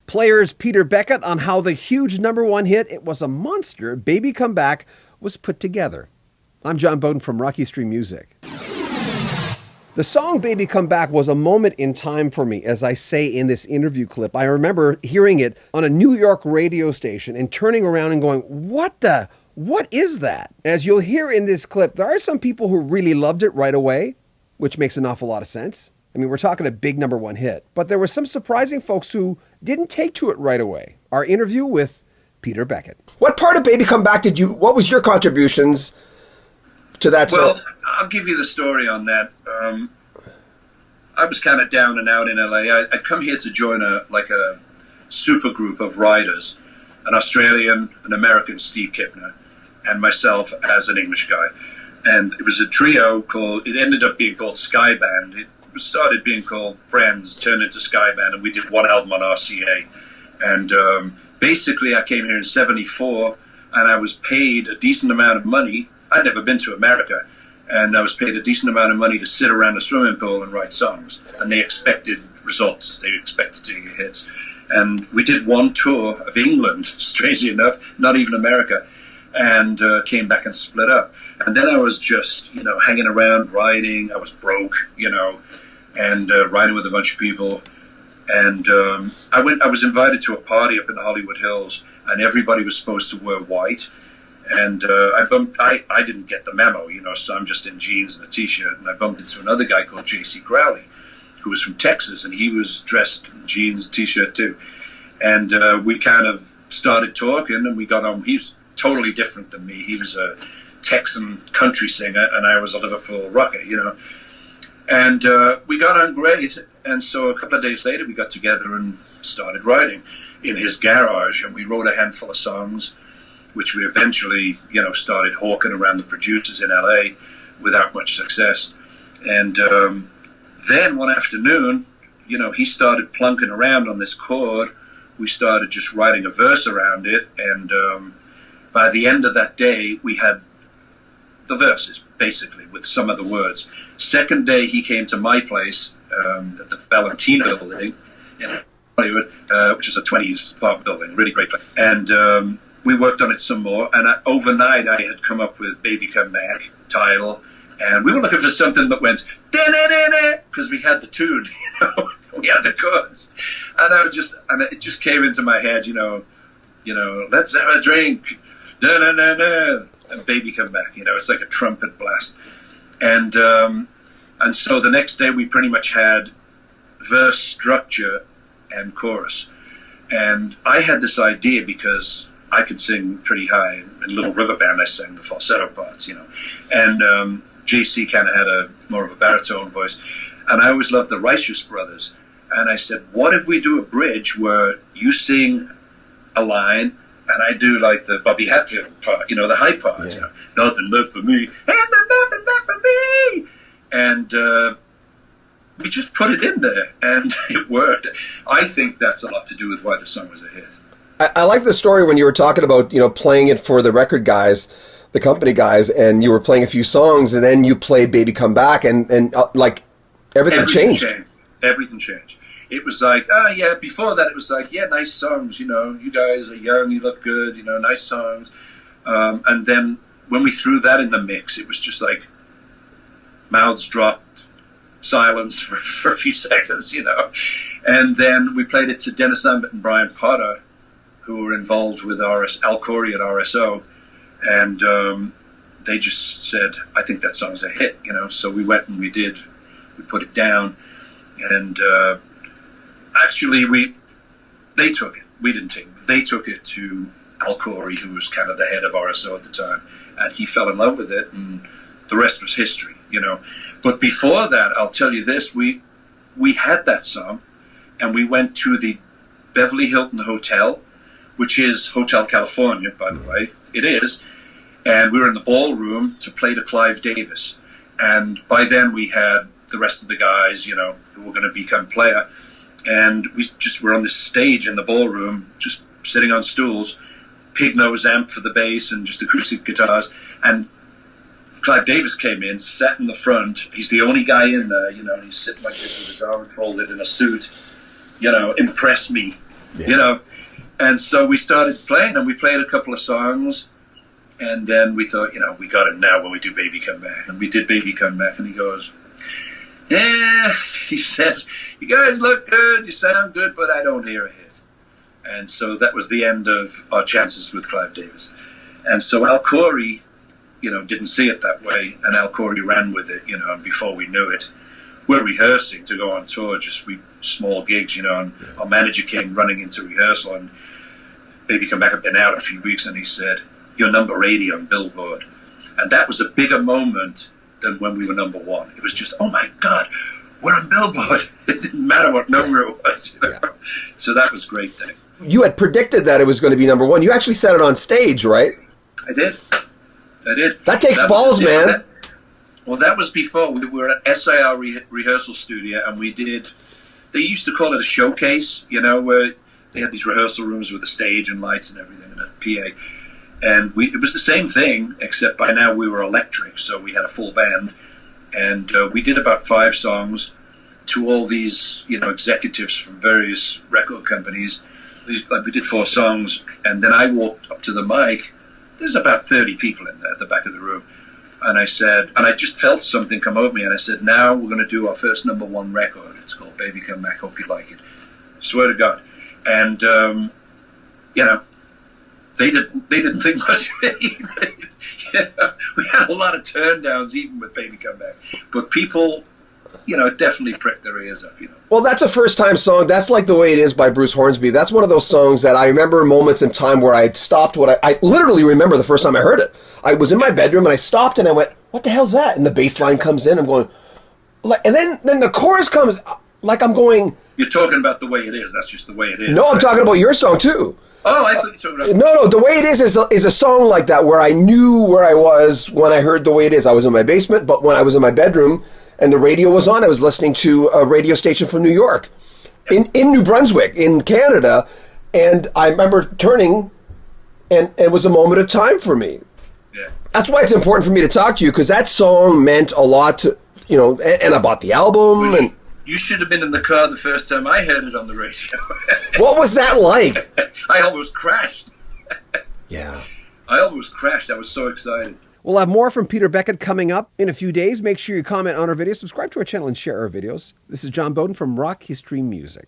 Players Peter Beckett on how the huge #1 hit, It Was a Monster, Baby Come Back, was put together. I'm John Beaudin from Rocky Street Music. The song Baby Come Back was a moment in time for me, as I say in this interview clip. I remember hearing it on a New York radio station and turning around and going, what is that? As you'll hear in this clip, there are some people who really loved it right away, which makes an awful lot of sense. I mean, we're talking a big #1 hit. But there were some surprising folks who didn't take to it right away. Our interview with Peter Beckett. What part of Baby Come Back what was your contributions to that song? Well, I'll give you the story on that. I was kind of down and out in LA. I'd come here to join a super group of writers, an Australian, an American, Steve Kipner, and myself as an English guy. And it was a trio it ended up being called Sky Band. It started being called Friends, turned into Sky Band, and we did one album on RCA. And basically I came here in 74, and I was paid a decent amount of money. I'd never been to America, and I was paid a decent amount of money to sit around a swimming pool and write songs. And they expected results. They expected to get hits. And we did one tour of England, strangely enough, not even America, and came back and split up. And then I was just, hanging around, writing. I was broke, and writing with a bunch of people. And I was invited to a party up in the Hollywood Hills, and everybody was supposed to wear white. And I didn't get the memo, so I'm just in jeans and a T-shirt. And I bumped into another guy called J.C. Crowley, who was from Texas, and he was dressed in jeans and T-shirt too. And we kind of started talking, and we got on. He was totally different than me. He was a Texan country singer, and I was a Liverpool rocker, And we got on great. And so a couple of days later, we got together and started writing in his garage, and we wrote a handful of songs, which we eventually, started hawking around the producers in LA without much success. And then one afternoon, he started plunking around on this chord. We started just writing a verse around it, and by the end of that day, we had the verses, basically, with some of the words. Second day, he came to my place at the Valentina building in Hollywood, which is a 20s apartment building, really great place. And we worked on it some more, and overnight I had come up with Baby Come Back title, and we were looking for something that went da-da-da-da, because we had the tune, we had the chords, and it just came into my head, let's have a drink, da-da-da-da, and Baby Come Back, it's like a trumpet blast. And so the next day we pretty much had verse, structure, and chorus. And I had this idea because I could sing pretty high. In Little River Band, I sang the falsetto parts, And JC kind of had more of a baritone voice. And I always loved the Righteous Brothers. And I said, what if we do a bridge where you sing a line and I do like the Bobby Hatfield part, the high part, Yeah. Nothing left for me, and nothing left for me. And we just put it in there, and it worked. I think that's a lot to do with why the song was a hit. I like the story when you were talking about, playing it for the record guys, the company guys, and you were playing a few songs, and then you played Baby Come Back, and everything changed. Everything changed. It was like, before that it was like, nice songs, you guys are young, you look good, nice songs. And then when we threw that in the mix, it was just like mouths dropped, silence for a few seconds, And then we played it to Dennis Lambert and Brian Potter, who were involved with Al Corey at RSO. And they just said, I think that song's a hit, So we went and we put it down. And actually, they took it. We didn't take it. They took it to Al Corey, who was kind of the head of RSO at the time, and he fell in love with it, and the rest was history, But before that, I'll tell you this: we had that song, and we went to the Beverly Hilton Hotel, which is Hotel California, by the way. It is, and we were in the ballroom to play to Clive Davis, and by then we had the rest of the guys, who were going to become player. And we just were on this stage in the ballroom, just sitting on stools, pig nose amp for the bass and just acoustic guitars. And Clive Davis came in, sat in the front. He's the only guy in there, and he's sitting like this with his arms folded in a suit, impress me. you know. And so we started playing, and we played a couple of songs, and then we thought, you know, we got it now when we do Baby Come Back. And we did Baby Come Back, and he goes, yeah, he says, you guys look good, you sound good, but I don't hear a hit. And so that was the end of our chances with Clive Davis. And so Al Corey, you know, didn't see it that way, and Al Corey ran with it, you know, and before we knew it, we're rehearsing to go on tour, just small gigs, you know, and our manager came running into rehearsal, and Baby Come Back had been out a few weeks, and he said, you're number 80 on Billboard. And that was a bigger moment than when we were number one. It was just, oh my God, we're on Billboard. It didn't matter what number it was, you know? So that was a great day. You had predicted that it was going to be number one. You actually said it on stage, right? I did. That takes balls, man. That was before. We were at SIR rehearsal studio, and we did, they used to call it a showcase, you know, where they had these rehearsal rooms with a stage and lights and everything and a PA. And it was the same thing, except by now we were electric, so we had a full band. And we did about 5 songs to all these, you know, executives from various record companies. We did 4 songs, and then I walked up to the mic. There's about 30 people in there at the back of the room. And I said, and I just felt something come over me, and I said, now we're going to do our first number one record. It's called Baby Come Back, Hope You Like It. Swear to God. And, you know, they didn't think much of me. We had a lot of turndowns even with Baby Come Back. But people, you know, definitely pricked their ears up, you know. Well, that's a first-time song. That's like The Way It Is by Bruce Hornsby. That's one of those songs that I remember moments in time where I stopped I literally remember the first time I heard it. I was in my bedroom and I stopped and I went, what the hell's that? And the bass line comes in. I'm going, and then the chorus comes, like I'm going. You're talking about The Way It Is. That's just The Way It Is. No, I'm talking about your song too. Oh, I thought you were talking about... No, The Way It Is a song like that where I knew where I was when I heard The Way It Is. I was in my basement, but when I was in my bedroom and the radio was on, I was listening to a radio station from New York, in New Brunswick, in Canada, and I remember turning, and it was a moment of time for me. Yeah. That's why it's important for me to talk to you, because that song meant a lot to, you know, and I bought the album. Well, you should have been in the car the first time I heard it on the radio. What was that like? I almost crashed. Yeah. I almost crashed. I was so excited. We'll have more from Peter Beckett coming up in a few days. Make sure you comment on our video, subscribe to our channel, and share our videos. This is John Beaudin from Rock History Music.